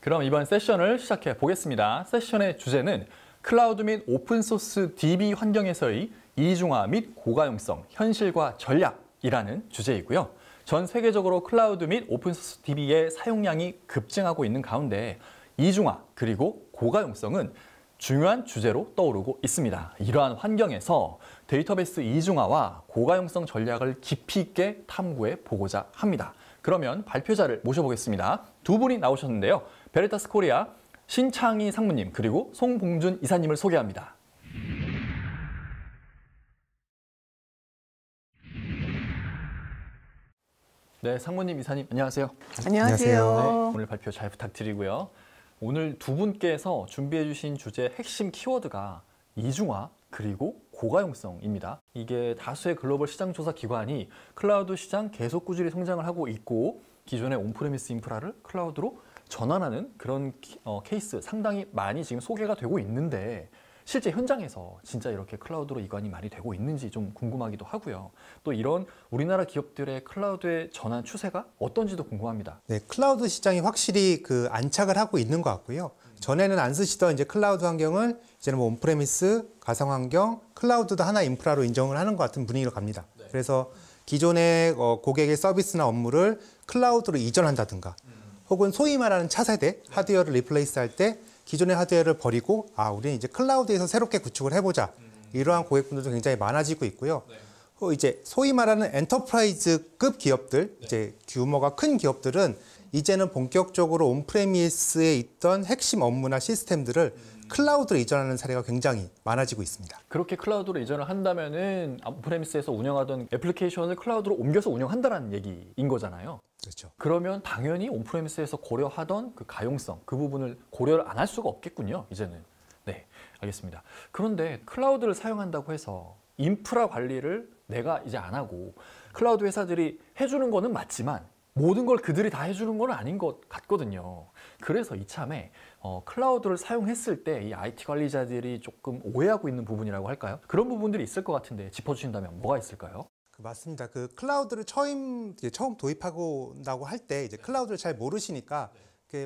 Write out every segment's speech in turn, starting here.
그럼 이번 세션을 시작해 보겠습니다. 세션의 주제는 클라우드 및 오픈소스 DB 환경에서의 이중화 및 고가용성, 현실과 전략이라는 주제이고요. 전 세계적으로 클라우드 및 오픈소스 DB의 사용량이 급증하고 있는 가운데 이중화 그리고 고가용성은 중요한 주제로 떠오르고 있습니다. 이러한 환경에서 데이터베이스 이중화와 고가용성 전략을 깊이 있게 탐구해 보고자 합니다. 그러면 발표자를 모셔보겠습니다. 두 분이 나오셨는데요. 베리타스 코리아 신창희 상무님 그리고 송봉준 이사님을 소개합니다. 네, 상무님, 이사님 안녕하세요. 안녕하세요. 네, 오늘 발표 잘 부탁드리고요. 오늘 두 분께서 준비해 주신 주제 핵심 키워드가 이중화 그리고 고가용성입니다. 이게 다수의 글로벌 시장 조사 기관이 클라우드 시장 계속 꾸준히 성장을 하고 있고 기존의 온프레미스 인프라를 클라우드로 전환하는 그런 케이스 상당히 많이 지금 소개가 되고 있는데 실제 현장에서 진짜 이렇게 클라우드로 이관이 많이 되고 있는지 좀 궁금하기도 하고요. 또 이런 우리나라 기업들의 클라우드의 전환 추세가 어떤지도 궁금합니다. 네, 클라우드 시장이 확실히 안착을 하고 있는 것 같고요. 전에는 안 쓰시던 이제 클라우드 환경을 이제는 뭐 온프레미스, 가상 환경, 클라우드도 하나 인프라로 인정을 하는 것 같은 분위기로 갑니다. 네. 그래서 기존의 고객의 서비스나 업무를 클라우드로 이전한다든가 혹은 소위 말하는 차세대 하드웨어를 리플레이스 할 때 기존의 하드웨어를 버리고 우리는 이제 클라우드에서 새롭게 구축을 해보자. 이러한 고객분들도 굉장히 많아지고 있고요. 이제 소위 말하는 엔터프라이즈급 기업들, 이제 규모가 큰 기업들은 이제는 본격적으로 온프레미스에 있던 핵심 업무나 시스템들을 클라우드로 이전하는 사례가 굉장히 많아지고 있습니다. 그렇게 클라우드로 이전을 한다면은 온프레미스에서 운영하던 애플리케이션을 클라우드로 옮겨서 운영한다는 얘기인 거잖아요. 그렇죠. 그러면 당연히 온프레미스에서 고려하던 그 가용성, 그 부분을 고려를 안 할 수가 없겠군요, 이제는. 네, 알겠습니다. 그런데 클라우드를 사용한다고 해서 인프라 관리를 내가 이제 안 하고 클라우드 회사들이 해주는 거는 맞지만 모든 걸 그들이 다 해주는 건 아닌 것 같거든요. 그래서 이참에 클라우드를 사용했을 때 이 IT 관리자들이 조금 오해하고 있는 부분이라고 할까요? 그런 부분들이 있을 것 같은데 짚어주신다면 뭐가 있을까요? 맞습니다. 클라우드를 처음 도입하고 할 때 이제 클라우드를 잘 모르시니까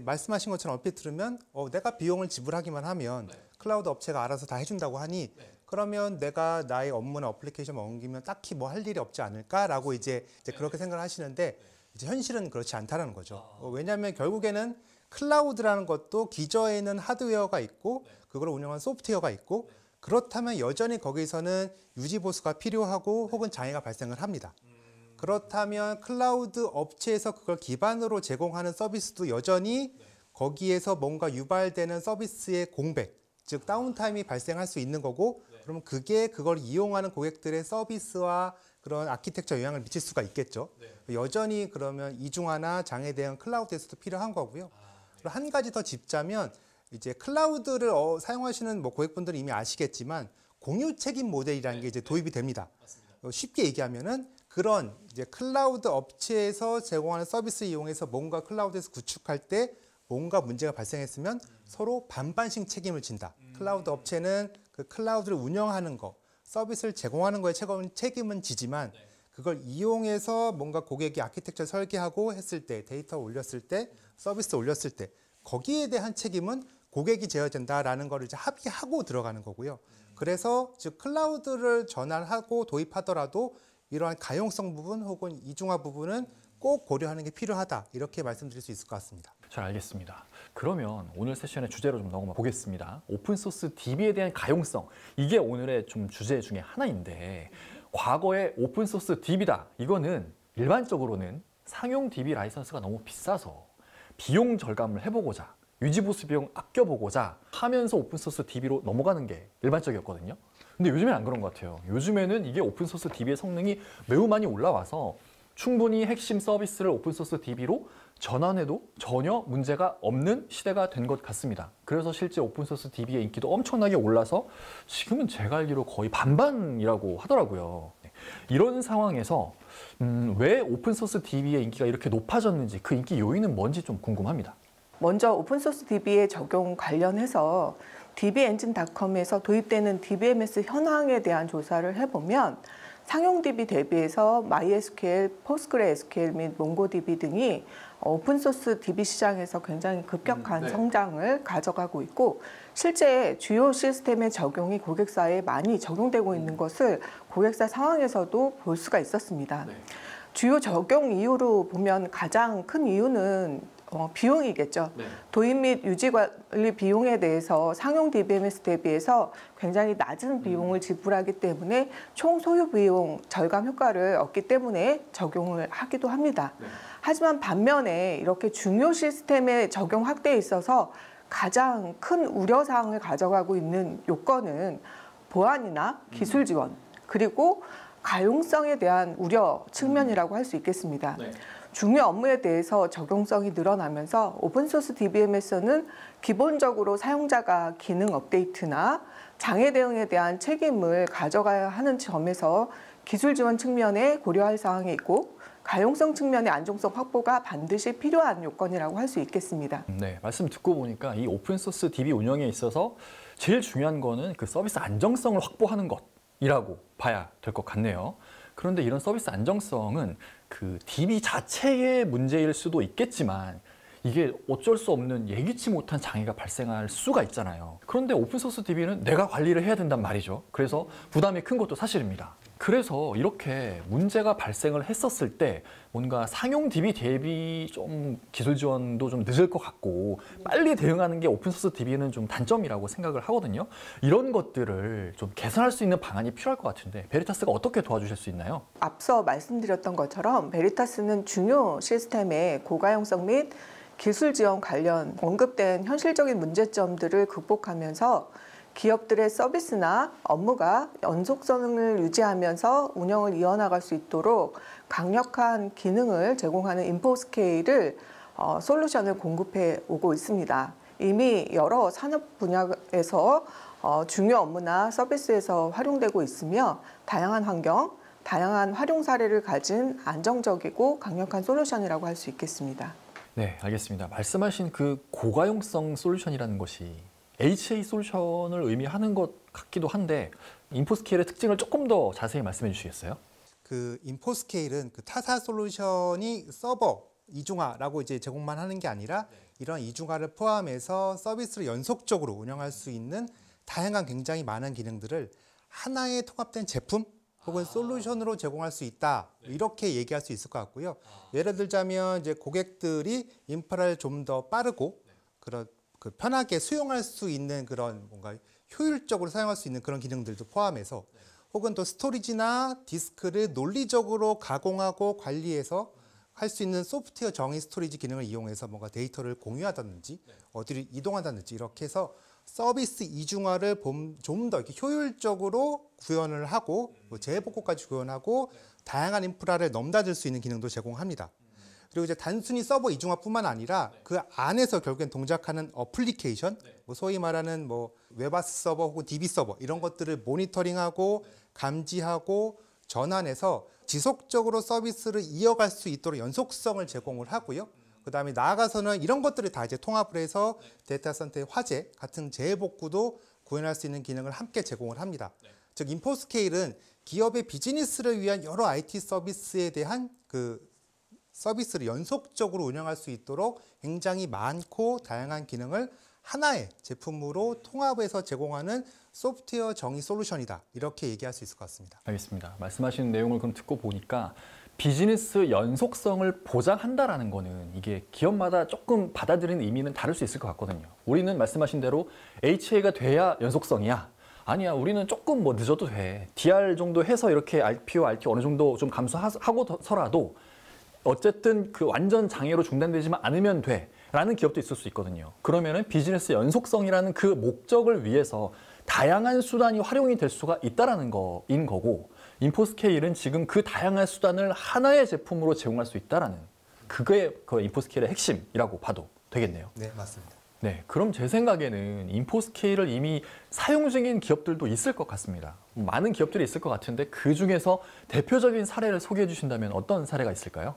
말씀하신 것처럼 얼핏 들으면 내가 비용을 지불하기만 하면 클라우드 업체가 알아서 다 해준다고 하니 그러면 내가 나의 업무나 어플리케이션 옮기면 딱히 뭐 할 일이 없지 않을까라고 이제 그렇게 생각을 하시는데 이제 현실은 그렇지 않다는 거죠. 왜냐하면 결국에는 클라우드라는 것도 기저에는 하드웨어가 있고 그걸 운영하는 소프트웨어가 있고 그렇다면 여전히 거기서는 유지 보수가 필요하고 혹은 장애가 발생을 합니다. 그렇다면 클라우드 업체에서 그걸 기반으로 제공하는 서비스도 여전히 거기에서 뭔가 유발되는 서비스의 공백, 즉 다운타임이 발생할 수 있는 거고 그러면 그걸 이용하는 고객들의 서비스와 그런 아키텍처 영향을 미칠 수가 있겠죠. 여전히 그러면 이중화나 장애 대응 클라우드에서도 필요한 거고요. 그리고 한 가지 더 짚자면 이제 클라우드를 사용하시는 고객분들은 이미 아시겠지만 공유 책임 모델이라는 게 이제 도입이 됩니다. 쉽게 얘기하면은 그런 이제 클라우드 업체에서 제공하는 서비스 이용해서 뭔가 클라우드에서 구축할 때 뭔가 문제가 발생했으면 서로 반반씩 책임을 진다. 클라우드 업체는 그 클라우드를 운영하는 거, 서비스를 제공하는 거에 책임은 지지만 그걸 이용해서 뭔가 고객이 아키텍처 설계하고 했을 때, 데이터 올렸을 때, 서비스 올렸을 때 거기에 대한 책임은 고객이 져야 된다라는 걸 이제 합의하고 들어가는 거고요. 그래서 즉 클라우드를 전환하고 도입하더라도 이러한 가용성 부분 혹은 이중화 부분은 꼭 고려하는 게 필요하다. 이렇게 말씀드릴 수 있을 것 같습니다. 잘 알겠습니다. 그러면 오늘 세션의 주제로 좀 넘어가 보겠습니다. 오픈소스 DB에 대한 가용성. 이게 오늘의 좀 주제 중에 하나인데 과거에 오픈소스 DB다. 이거는 일반적으로는 상용 DB 라이선스가 너무 비싸서 비용 절감을 해보고자 유지보수 비용 아껴보고자 하면서 오픈소스 DB로 넘어가는 게 일반적이었거든요. 근데 요즘엔 안 그런 것 같아요. 요즘에는 이게 오픈소스 DB의 성능이 매우 많이 올라와서 충분히 핵심 서비스를 오픈소스 DB로 전환해도 전혀 문제가 없는 시대가 된 것 같습니다. 그래서 실제 오픈소스 DB의 인기도 엄청나게 올라서 지금은 제가 알기로 거의 반반이라고 하더라고요. 이런 상황에서 왜 오픈소스 DB의 인기가 이렇게 높아졌는지 그 인기 요인은 뭔지 좀 궁금합니다. 먼저 오픈소스 DB의 적용 관련해서 dbengine.com에서 도입되는 DBMS 현황에 대한 조사를 해보면 상용 DB 대비해서 MySQL, PostgreSQL 및 MongoDB 등이 오픈소스 DB 시장에서 굉장히 급격한 성장을 가져가고 있고 실제 주요 시스템의 적용이 고객사에 많이 적용되고 있는 것을 고객사 상황에서도 볼 수가 있었습니다. 주요 적용 이유로 보면 가장 큰 이유는 비용이겠죠. 도입 및 유지 관리 비용에 대해서 상용 DBMS 대비해서 굉장히 낮은 비용을 지불하기 때문에 총 소요 비용 절감 효과를 얻기 때문에 적용을 하기도 합니다. 하지만 반면에 이렇게 중요 시스템의 적용 확대에 있어서 가장 큰 우려사항을 가져가고 있는 요건은 보안이나 기술 지원, 그리고 가용성에 대한 우려 측면이라고 할 수 있겠습니다. 중요 업무에 대해서 적용성이 늘어나면서 오픈소스 DBMS는 기본적으로 사용자가 기능 업데이트나 장애 대응에 대한 책임을 가져가야 하는 점에서 기술 지원 측면에 고려할 사항이 있고 가용성 측면의 안정성 확보가 반드시 필요한 요건이라고 할 수 있겠습니다. 네, 말씀 듣고 보니까 이 오픈소스 DB 운영에 있어서 제일 중요한 거는 그 서비스 안정성을 확보하는 것이라고 봐야 될 것 같네요. 그런데 이런 서비스 안정성은 그 DB 자체의 문제일 수도 있겠지만 이게 어쩔 수 없는 예기치 못한 장애가 발생할 수가 있잖아요. 그런데 오픈소스 DB는 내가 관리를 해야 된단 말이죠. 그래서 부담이 큰 것도 사실입니다. 그래서 이렇게 문제가 발생을 했었을 때 뭔가 상용 DB 대비 좀 기술 지원도 좀 늦을 것 같고 빨리 대응하는 게 오픈소스 DB는 좀 단점이라고 생각을 하거든요. 이런 것들을 좀 개선할 수 있는 방안이 필요할 것 같은데 베리타스가 어떻게 도와주실 수 있나요? 앞서 말씀드렸던 것처럼 베리타스는 중요 시스템의 고가용성 및 기술 지원 관련 언급된 현실적인 문제점들을 극복하면서 기업들의 서비스나 업무가 연속성을 유지하면서 운영을 이어나갈 수 있도록 강력한 기능을 제공하는 인포스케일을 솔루션을 공급해 오고 있습니다. 이미 여러 산업 분야에서 중요 업무나 서비스에서 활용되고 있으며 다양한 환경, 다양한 활용 사례를 가진 안정적이고 강력한 솔루션이라고 할 수 있겠습니다. 네, 알겠습니다. 말씀하신 그 고가용성 솔루션이라는 것이 HA 솔루션을 의미하는 것 같기도 한데 인포스케일의 특징을 조금 더 자세히 말씀해 주시겠어요? 그 인포스케일은 그 타사 솔루션이 서버 이중화라고 이제 제공만 하는 게 아니라 이런 이중화를 포함해서 서비스를 연속적으로 운영할 수 있는 다양한 굉장히 많은 기능들을 하나의 통합된 제품 혹은 솔루션으로 제공할 수 있다. 이렇게 얘기할 수 있을 것 같고요. 예를 들자면 이제 고객들이 인프라를 좀 더 빠르고 그런 그 편하게 수용할 수 있는 그런 뭔가 효율적으로 사용할 수 있는 그런 기능들도 포함해서 혹은 또 스토리지나 디스크를 논리적으로 가공하고 관리해서 할 수 있는 소프트웨어 정의 스토리지 기능을 이용해서 뭔가 데이터를 공유하다든지 어디를 이동하다든지 이렇게 해서 서비스 이중화를 좀 더 이렇게 효율적으로 구현을 하고 재복구까지 구현하고 다양한 인프라를 넘나들 수 있는 기능도 제공합니다. 그리고 이제 단순히 서버 이중화뿐만 아니라 그 안에서 결국엔 동작하는 어플리케이션, 뭐 소위 말하는 뭐 웹아스 서버 혹은 DB 서버 이런 것들을 모니터링하고 감지하고 전환해서 지속적으로 서비스를 이어갈 수 있도록 연속성을 제공을 하고요. 그다음에 나아가서는 이런 것들을 다 이제 통합을 해서 데이터 센터의 화재 같은 재복구도 구현할 수 있는 기능을 함께 제공을 합니다. 즉 인포스케일은 기업의 비즈니스를 위한 여러 IT 서비스에 대한 그 서비스를 연속적으로 운영할 수 있도록 굉장히 많고 다양한 기능을 하나의 제품으로 통합해서 제공하는 소프트웨어 정의 솔루션이다. 이렇게 얘기할 수 있을 것 같습니다. 알겠습니다. 말씀하신 내용을 그럼 듣고 보니까 비즈니스 연속성을 보장한다라는 거는 이게 기업마다 조금 받아들이는 의미는 다를 수 있을 것 같거든요. 우리는 말씀하신 대로 HA가 돼야 연속성이야. 아니야, 우리는 조금 뭐 늦어도 돼. DR 정도 해서 이렇게 RPO, RT 어느 정도 좀 감소하고서라도 어쨌든 그 완전 장애로 중단되지만 않으면 돼. 라는 기업도 있을 수 있거든요. 그러면은 비즈니스 연속성이라는 그 목적을 위해서 다양한 수단이 활용이 될 수가 있다라는 거인 거고 인포스케일은 지금 그 다양한 수단을 하나의 제품으로 제공할 수 있다라는 그게 그 인포스케일의 핵심이라고 봐도 되겠네요. 네, 맞습니다. 네, 그럼 제 생각에는 인포스케일을 이미 사용 중인 기업들도 있을 것 같습니다. 많은 기업들이 있을 것 같은데 그 중에서 대표적인 사례를 소개해 주신다면 어떤 사례가 있을까요?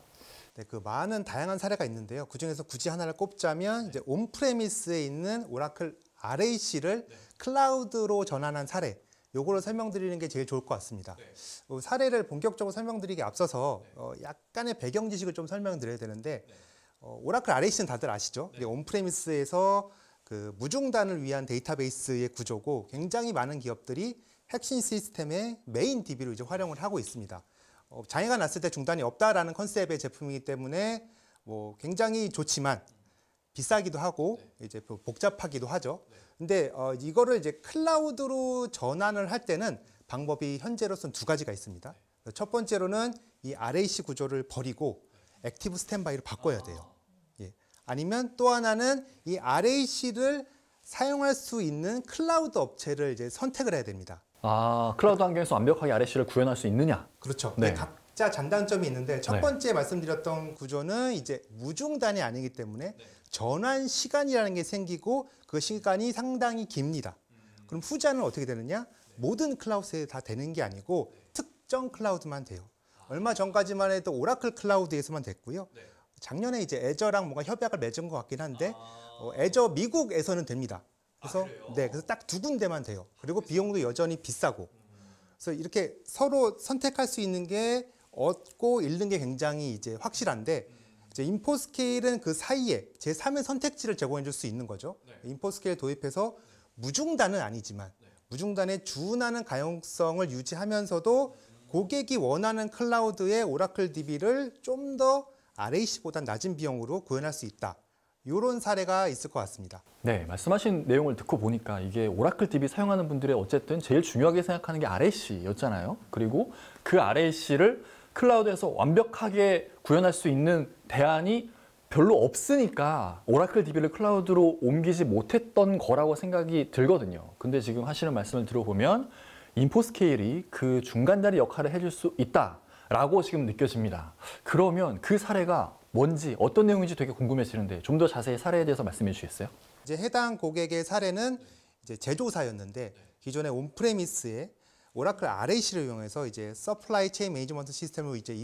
네, 그 많은 다양한 사례가 있는데요. 그 중에서 굳이 하나를 꼽자면 이제 온프레미스에 있는 오라클 RAC를 클라우드로 전환한 사례. 요거를 설명드리는 게 제일 좋을 것 같습니다. 사례를 본격적으로 설명드리기 앞서서 약간의 배경 지식을 좀 설명드려야 되는데 오라클 RAC는 다들 아시죠? 이게 온프레미스에서 그 무중단을 위한 데이터베이스의 구조고 굉장히 많은 기업들이 핵심 시스템의 메인 DB로 이제 활용을 하고 있습니다. 장애가 났을 때 중단이 없다라는 컨셉의 제품이기 때문에 뭐 굉장히 좋지만 비싸기도 하고 이제 복잡하기도 하죠. 근데 이거를 이제 클라우드로 전환을 할 때는 방법이 현재로서는 두 가지가 있습니다. 첫 번째로는 이 RAC 구조를 버리고 액티브 스탠바이로 바꿔야 돼요. 예. 아니면 또 하나는 이 RAC를 사용할 수 있는 클라우드 업체를 이제 선택을 해야 됩니다. 아, 클라우드 환경에서 완벽하게 RAC를 구현할 수 있느냐? 그렇죠. 네. 각자 장단점이 있는데 첫 네. 번째 말씀드렸던 구조는 이제 무중단이 아니기 때문에 전환 시간이라는 게 생기고 그 시간이 상당히 깁니다. 그럼 후자는 어떻게 되느냐? 모든 클라우드에 다 되는 게 아니고 특정 클라우드만 돼요. 얼마 전까지만 해도 오라클 클라우드에서만 됐고요. 작년에 이제 애저랑 뭔가 협약을 맺은 것 같긴 한데 애저 미국에서는 됩니다. 그래서 그래서 딱 두 군데만 돼요. 그리고 비용도 여전히 비싸고. 그래서 이렇게 서로 선택할 수 있는 게 얻고 잃는 게 굉장히 이제 확실한데 이제 인포스케일은 그 사이에 제3의 선택지를 제공해 줄 수 있는 거죠. 인포스케일 도입해서 무중단은 아니지만 무중단에 준하는 가용성을 유지하면서도 고객이 원하는 클라우드의 오라클 DB를 좀 더 RAC보다 낮은 비용으로 구현할 수 있다. 이런 사례가 있을 것 같습니다. 네, 말씀하신 내용을 듣고 보니까 이게 오라클 DB 사용하는 분들의 어쨌든 제일 중요하게 생각하는 게 RAC였잖아요. 그리고 그 RAC를 클라우드에서 완벽하게 구현할 수 있는 대안이 별로 없으니까 오라클 DB를 클라우드로 옮기지 못했던 거라고 생각이 들거든요. 근데 지금 하시는 말씀을 들어보면 인포스케일이 그 중간다리 역할을 해줄 수 있다라고 지금 느껴집니다. 그러면 그 사례가 뭔지 어떤 내용인지 되게 궁금해지는데 좀 더 자세히 사례에 대해서 말씀해 주시겠어요? 이제 해당 고객의 사례는 이제 제조사였는데 기존의 온프레미스에 오라클 RAC를 이용해서 이제 서플라이 체인 매니지먼트 시스템으로 이제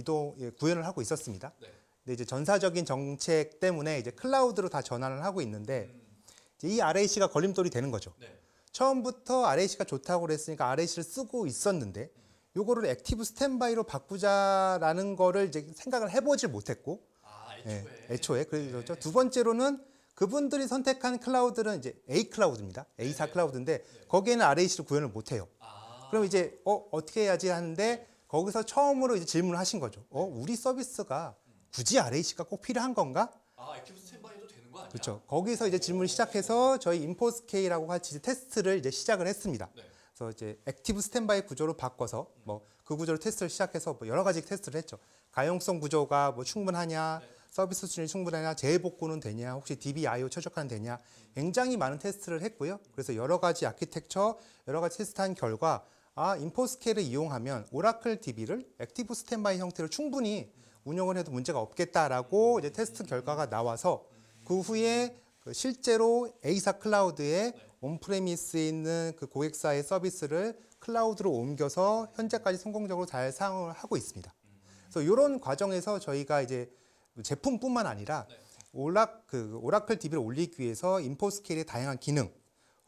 구현을 하고 있었습니다. 근데 이제 전사적인 정책 때문에 이제 클라우드로 다 전환을 하고 있는데 이제 이 RAC가 걸림돌이 되는 거죠. 처음부터 RAC가 좋다고 그랬으니까 RAC를 쓰고 있었는데 요거를 액티브 스탠바이로 바꾸자라는 거를 이제 생각을 해보질 못했고 애초에 그렇죠. 두 번째로는 그분들이 선택한 클라우드는 이제 A 클라우드입니다. A사 클라우드인데 거기에는 RAC를 구현을 못해요. 그럼 이제 어떻게 해야지 하는데 거기서 처음으로 이제 질문을 하신 거죠. 우리 서비스가 굳이 RAC가 꼭 필요한 건가? 액티브 스탠바이도 되는 거 아니야? 그렇죠. 거기서 이제 질문을 시작해서 저희 인포스케일하고 같이 테스트를 이제 시작을 했습니다. 그래서 이제 액티브 스탠바이 구조로 바꿔서 뭐 그 구조로 테스트를 시작해서 뭐 여러 가지 테스트를 했죠. 가용성 구조가 뭐 충분하냐, 서비스 수준이 충분하냐, 재복구는 되냐, 혹시 DB/IO 최적화는 되냐, 굉장히 많은 테스트를 했고요. 그래서 여러 가지 아키텍처, 여러 가지 테스트한 결과 인포스케일을 이용하면 오라클 DB를 액티브 스탠바이 형태로 충분히 운영을 해도 문제가 없겠다라고 이제 테스트 결과가 나와서 그 후에 실제로 A사 클라우드에 온프레미스에 있는 그 고객사의 서비스를 클라우드로 옮겨서 현재까지 성공적으로 잘 사용을 하고 있습니다. 그래서 이런 과정에서 저희가 이제 제품뿐만 아니라 오라클 DB를 올리기 위해서 인포스케일의 다양한 기능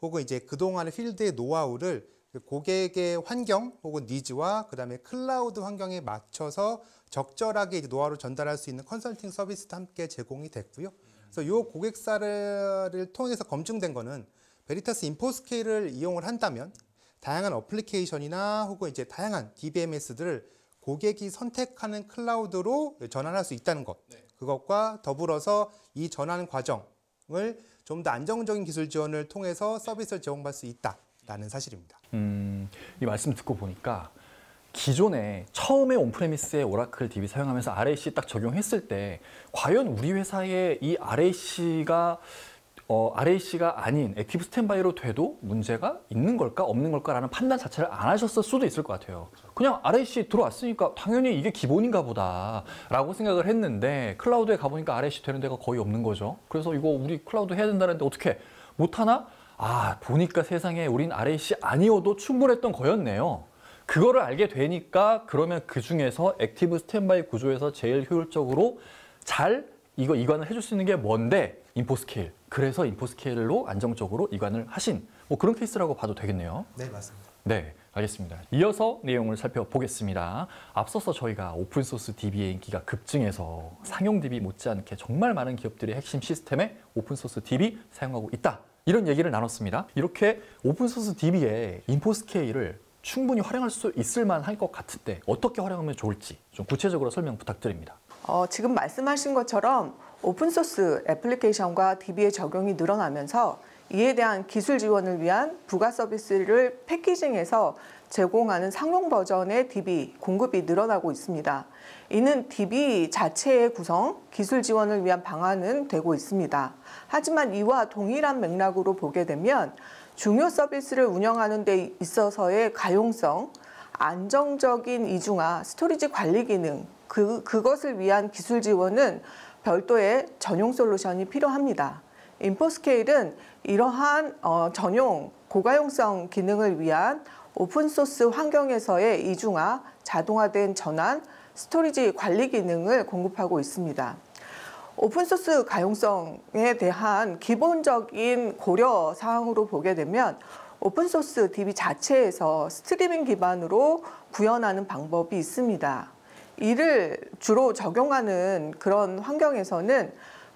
혹은 이제 그동안의 필드의 노하우를 고객의 환경 혹은 니즈와 그다음에 클라우드 환경에 맞춰서 적절하게 이제 노하우를 전달할 수 있는 컨설팅 서비스도 함께 제공이 됐고요. 그래서 이 고객사를 통해서 검증된 거는 베리타스 인포스케일을 이용을 한다면 다양한 어플리케이션이나 혹은 이제 다양한 DBMS들을 고객이 선택하는 클라우드로 전환할 수 있다는 것. 그것과 더불어서 이 전환 과정을 좀 더 안정적인 기술 지원을 통해서 서비스를 제공받을 수 있다라는 사실입니다. 이 말씀 듣고 보니까 기존에 처음에 온프레미스에 오라클 DB 사용하면서 RAC 딱 적용했을 때 과연 우리 회사에 이 RAC가 아닌 액티브 스탠바이로 돼도 문제가 있는 걸까 없는 걸까라는 판단 자체를 안 하셨을 수도 있을 것 같아요. 그냥 RAC 들어왔으니까 당연히 이게 기본인가 보다라고 생각을 했는데 클라우드에 가보니까 RAC 되는 데가 거의 없는 거죠. 그래서 이거 우리 클라우드 해야 된다는데 어떻게 못하나? 보니까 세상에 우린 RAC 아니어도 충분했던 거였네요. 그거를 알게 되니까 그러면 그 중에서 액티브 스탠바이 구조에서 제일 효율적으로 잘 이관을 해줄 수 있는 게 뭔데? 인포스케일. 그래서 인포스케일로 안정적으로 이관을 하신 뭐 그런 케이스라고 봐도 되겠네요. 네, 맞습니다. 네, 알겠습니다. 이어서 내용을 살펴보겠습니다. 앞서서 저희가 오픈소스 DB의 인기가 급증해서 상용 DB 못지않게 정말 많은 기업들이 핵심 시스템에 오픈소스 DB 사용하고 있다. 이런 얘기를 나눴습니다. 이렇게 오픈소스 DB의 인포 스케일을 충분히 활용할 수 있을 만할 것 같은데 어떻게 활용하면 좋을지 좀 구체적으로 설명 부탁드립니다. 지금 말씀하신 것처럼 오픈소스 애플리케이션과 DB의 적용이 늘어나면서 이에 대한 기술 지원을 위한 부가 서비스를 패키징해서 제공하는 상용 버전의 DB 공급이 늘어나고 있습니다. 이는 DB 자체의 구성, 기술 지원을 위한 방안은 되고 있습니다. 하지만 이와 동일한 맥락으로 보게 되면 중요 서비스를 운영하는 데 있어서의 가용성, 안정적인 이중화, 스토리지 관리 기능, 그것을 위한 기술 지원은 별도의 전용 솔루션이 필요합니다. 인포스케일은 이러한 전용 고가용성 기능을 위한 오픈소스 환경에서의 이중화, 자동화된 전환, 스토리지 관리 기능을 공급하고 있습니다. 오픈소스 가용성에 대한 기본적인 고려 사항으로 보게 되면 오픈소스 DB 자체에서 스트리밍 기반으로 구현하는 방법이 있습니다. 이를 주로 적용하는 그런 환경에서는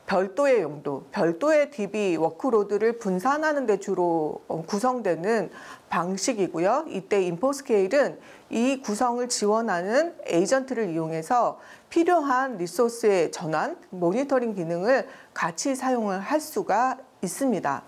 별도의 용도, 별도의 DB 워크로드를 분산하는 데 주로 구성되는 방식이고요. 이때 인포스케일은 이 구성을 지원하는 에이전트를 이용해서 필요한 리소스의 전환, 모니터링 기능을 같이 사용을 할 수가 있습니다.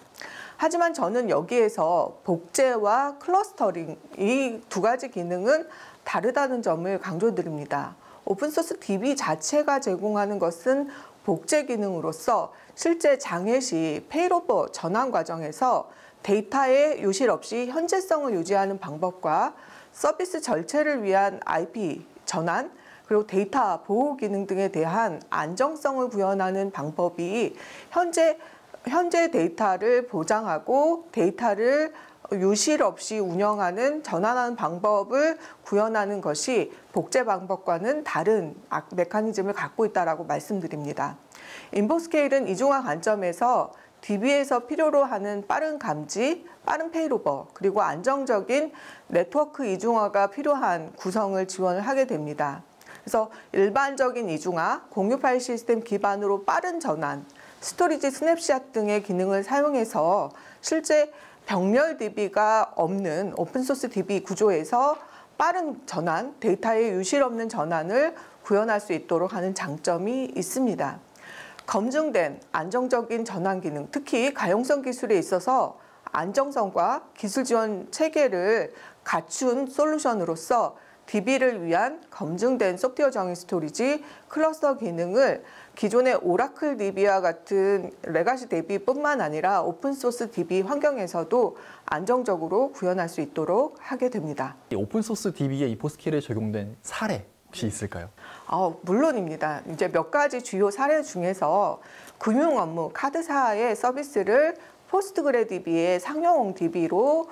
하지만 저는 여기에서 복제와 클러스터링 이 두 가지 기능은 다르다는 점을 강조드립니다. 오픈소스 DB 자체가 제공하는 것은 복제 기능으로서 실제 장애 시 페일오버 전환 과정에서 데이터의 유실 없이 현재성을 유지하는 방법과 서비스 전체를 위한 IP 전환, 그리고 데이터 보호 기능 등에 대한 안정성을 구현하는 방법이 현재 데이터를 보장하고 데이터를 유실 없이 운영하는 전환하는 방법을 구현하는 것이 복제 방법과는 다른 메커니즘을 갖고 있다고 말씀드립니다. 인포스케일은 이중화 관점에서 DB에서 필요로 하는 빠른 감지, 빠른 페일오버, 그리고 안정적인 네트워크 이중화가 필요한 구성을 지원을 하게 됩니다. 그래서 일반적인 이중화, 공유 파일 시스템 기반으로 빠른 전환, 스토리지 스냅샷 등의 기능을 사용해서 실제 병렬 DB가 없는 오픈소스 DB 구조에서 빠른 전환, 데이터의 유실 없는 전환을 구현할 수 있도록 하는 장점이 있습니다. 검증된 안정적인 전환 기능, 특히 가용성 기술에 있어서 안정성과 기술 지원 체계를 갖춘 솔루션으로서 DB를 위한 검증된 소프트웨어 정의 스토리지, 클러스터 기능을 기존의 오라클 DB와 같은 레가시 DB뿐만 아니라 오픈소스 DB 환경에서도 안정적으로 구현할 수 있도록 하게 됩니다. 오픈소스 DB에 인포스케일에 적용된 사례 혹시 있을까요? 물론입니다. 이제 몇 가지 주요 사례 중에서 금융 업무 카드사의 서비스를 포스트그레DB의 상용 DB로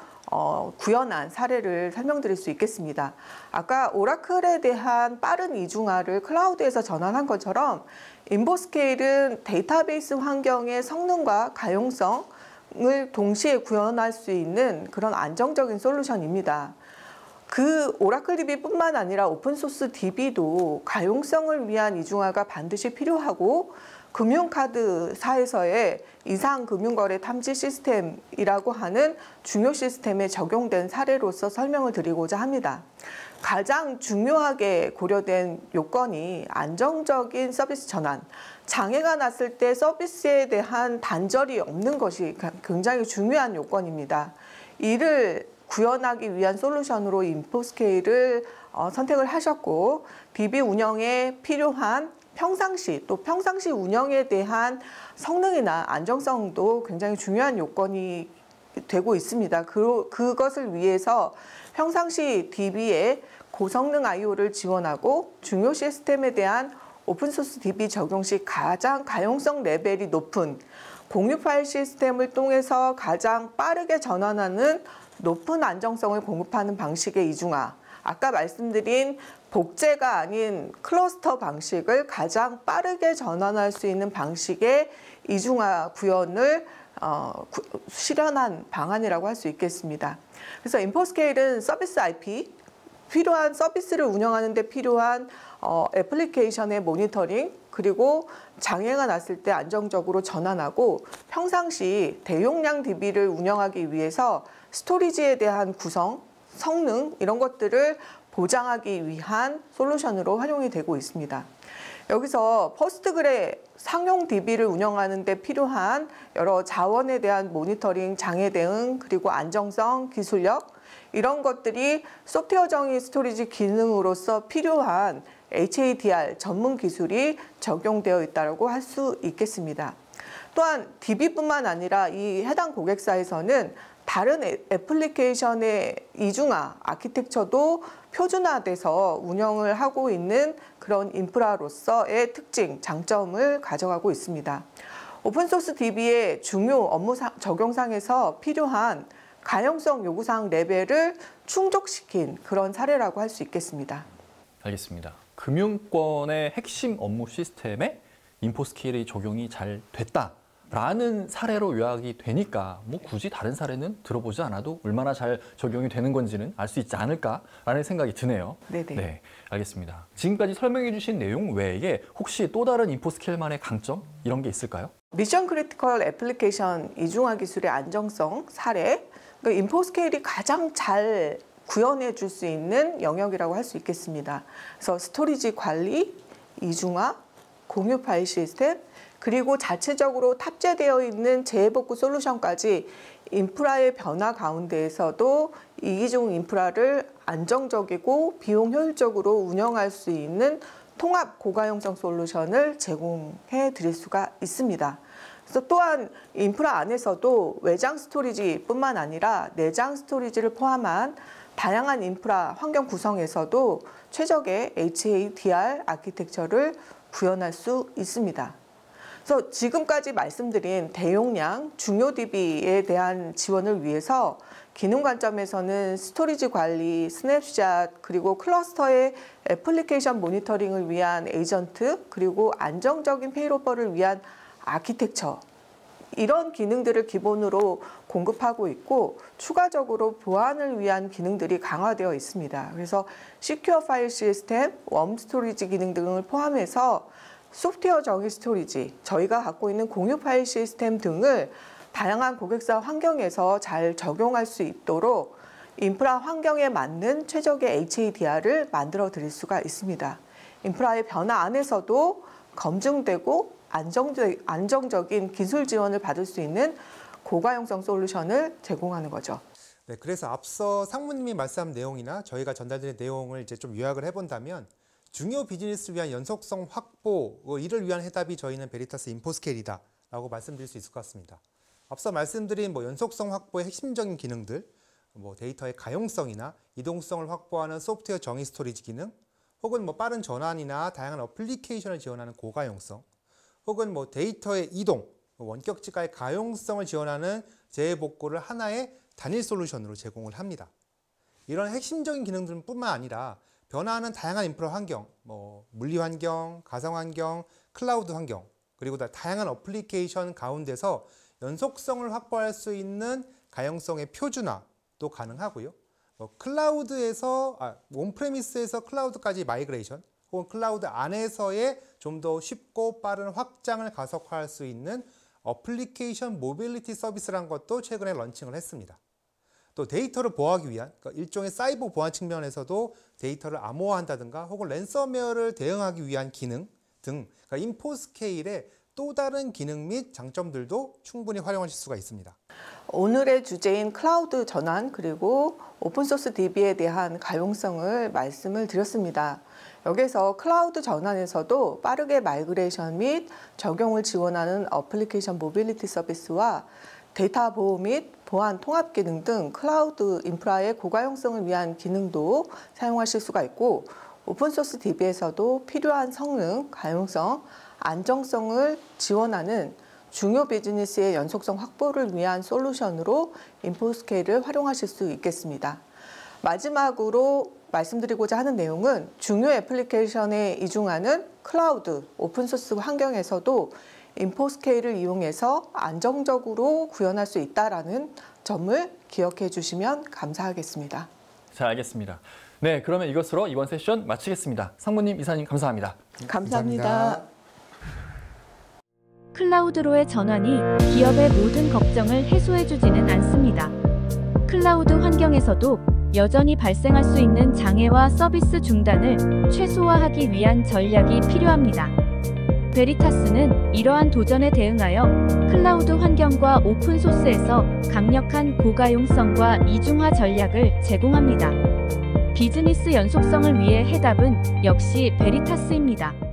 구현한 사례를 설명드릴 수 있겠습니다. 아까 오라클에 대한 빠른 이중화를 클라우드에서 전환한 것처럼 인포스케일은 데이터베이스 환경의 성능과 가용성을 동시에 구현할 수 있는 그런 안정적인 솔루션입니다. 그 오라클 DB뿐만 아니라 오픈소스 DB도 가용성을 위한 이중화가 반드시 필요하고 금융카드사에서의 이상금융거래 탐지 시스템이라고 하는 중요 시스템에 적용된 사례로서 설명을 드리고자 합니다. 가장 중요하게 고려된 요건이 안정적인 서비스 전환, 장애가 났을 때 서비스에 대한 단절이 없는 것이 굉장히 중요한 요건입니다. 이를 구현하기 위한 솔루션으로 인포스케일을 선택을 하셨고 DB 운영에 필요한 평상시 운영에 대한 성능이나 안정성도 굉장히 중요한 요건이 되고 있습니다. 그것을 위해서 평상시 DB에 고성능 I/O를 지원하고 중요 시스템에 대한 오픈소스 DB 적용 시 가장 가용성 레벨이 높은 공유 파일 시스템을 통해서 가장 빠르게 전환하는 높은 안정성을 공급하는 방식의 이중화, 아까 말씀드린 복제가 아닌 클러스터 방식을 가장 빠르게 전환할 수 있는 방식의 이중화 구현을 실현한 방안이라고 할 수 있겠습니다. 그래서 인포스케일은 서비스 IP, 필요한 서비스를 운영하는 데 필요한 애플리케이션의 모니터링, 그리고 장애가 났을 때 안정적으로 전환하고 평상시 대용량 DB를 운영하기 위해서 스토리지에 대한 구성, 성능 이런 것들을 보장하기 위한 솔루션으로 활용이 되고 있습니다. 여기서 포스트그레 상용 DB를 운영하는 데 필요한 여러 자원에 대한 모니터링, 장애 대응, 그리고 안정성, 기술력 이런 것들이 소프트웨어 정의 스토리지 기능으로서 필요한 HADR 전문 기술이 적용되어 있다고 할 수 있겠습니다. 또한 DB뿐만 아니라 이 해당 고객사에서는 다른 애플리케이션의 이중화 아키텍처도 표준화돼서 운영을 하고 있는 그런 인프라로서의 특징, 장점을 가져가고 있습니다. 오픈소스 DB의 중요 업무 적용상에서 필요한 가용성 요구사항 레벨을 충족시킨 그런 사례라고 할 수 있겠습니다. 알겠습니다. 금융권의 핵심 업무 시스템에 인포스케일이 적용이 잘 됐다라는 사례로 요약이 되니까 뭐 굳이 다른 사례는 들어보지 않아도 얼마나 잘 적용이 되는 건지는 알 수 있지 않을까라는 생각이 드네요. 네네. 네, 알겠습니다. 지금까지 설명해 주신 내용 외에 혹시 또 다른 인포스케일만의 강점 이런 게 있을까요? 미션 크리티컬 애플리케이션 이중화 기술의 안정성 사례, 그러니까 인포스케일이 가장 잘 구현해 줄 수 있는 영역이라고 할 수 있겠습니다. 그래서 스토리지 관리, 이중화, 공유 파일 시스템, 그리고 자체적으로 탑재되어 있는 재해복구 솔루션까지 인프라의 변화 가운데에서도 이기종 인프라를 안정적이고 비용 효율적으로 운영할 수 있는 통합 고가용성 솔루션을 제공해 드릴 수가 있습니다. 그래서 또한 인프라 안에서도 외장 스토리지뿐만 아니라 내장 스토리지를 포함한 다양한 인프라 환경 구성에서도 최적의 HADR 아키텍처를 구현할 수 있습니다. 그래서 지금까지 말씀드린 대용량 중요 DB에 대한 지원을 위해서 기능 관점에서는 스토리지 관리, 스냅샷, 그리고 클러스터의 애플리케이션 모니터링을 위한 에이전트, 그리고 안정적인 페이로버를 위한 아키텍처, 이런 기능들을 기본으로 공급하고 있고 추가적으로 보안을 위한 기능들이 강화되어 있습니다. 그래서 시큐어 파일 시스템, 웜 스토리지 기능 등을 포함해서 소프트웨어 정의 스토리지, 저희가 갖고 있는 공유 파일 시스템 등을 다양한 고객사 환경에서 잘 적용할 수 있도록 인프라 환경에 맞는 최적의 HADR을 만들어 드릴 수가 있습니다. 인프라의 변화 안에서도 검증되고 안정적인 기술 지원을 받을 수 있는 고가용성 솔루션을 제공하는 거죠. 네, 그래서 앞서 상무님이 말씀한 내용이나 저희가 전달드린 내용을 이제 좀 요약을 해본다면 중요 비즈니스를 위한 연속성 확보, 이를 위한 해답이 저희는 베리타스 인포스케일이다라고 말씀드릴 수 있을 것 같습니다. 앞서 말씀드린 연속성 확보의 핵심적인 기능들, 데이터의 가용성이나 이동성을 확보하는 소프트웨어 정의 스토리지 기능, 혹은 빠른 전환이나 다양한 어플리케이션을 지원하는 고가용성, 혹은 데이터의 이동, 원격지가의 가용성을 지원하는 재해복구를 하나의 단일 솔루션으로 제공을 합니다. 이런 핵심적인 기능들뿐만 아니라 변화하는 다양한 인프라 환경, 물리 환경, 가상 환경, 클라우드 환경, 그리고 다양한 어플리케이션 가운데서 연속성을 확보할 수 있는 가용성의 표준화도 가능하고요. 클라우드에서 온프레미스에서 클라우드까지 마이그레이션, 혹은 클라우드 안에서의 좀 더 쉽고 빠른 확장을 가속화할 수 있는 어플리케이션 모빌리티 서비스라는 것도 최근에 런칭을 했습니다. 또 데이터를 보호하기 위한 일종의 사이버 보안 측면에서도 데이터를 암호화한다든가 혹은 랜섬웨어를 대응하기 위한 기능 등 인포스케일의 또 다른 기능 및 장점들도 충분히 활용하실 수가 있습니다. 오늘의 주제인 클라우드 전환 그리고 오픈소스 DB에 대한 가용성을 말씀을 드렸습니다. 여기서 클라우드 전환에서도 빠르게 마이그레이션 및 적용을 지원하는 어플리케이션 모빌리티 서비스와 데이터 보호 및 보안 통합 기능 등 클라우드 인프라의 고가용성을 위한 기능도 사용하실 수가 있고 오픈소스 DB에서도 필요한 성능, 가용성, 안정성을 지원하는 중요 비즈니스의 연속성 확보를 위한 솔루션으로 인포스케일을 활용하실 수 있겠습니다. 마지막으로 말씀드리고자 하는 내용은 중요 애플리케이션에 이중하는 클라우드, 오픈소스 환경에서도 인포스케일을 이용해서 안정적으로 구현할 수 있다라는 점을 기억해 주시면 감사하겠습니다. 잘 알겠습니다. 네, 그러면 이것으로 이번 세션 마치겠습니다. 상무님, 이사님 감사합니다. 감사합니다. 클라우드로의 전환이 기업의 모든 걱정을 해소해주지는 않습니다. 클라우드 환경에서도 여전히 발생할 수 있는 장애와 서비스 중단을 최소화하기 위한 전략이 필요합니다. 베리타스는 이러한 도전에 대응하여 클라우드 환경과 오픈소스에서 강력한 고가용성과 이중화 전략을 제공합니다. 비즈니스 연속성을 위해 해답은 역시 베리타스입니다.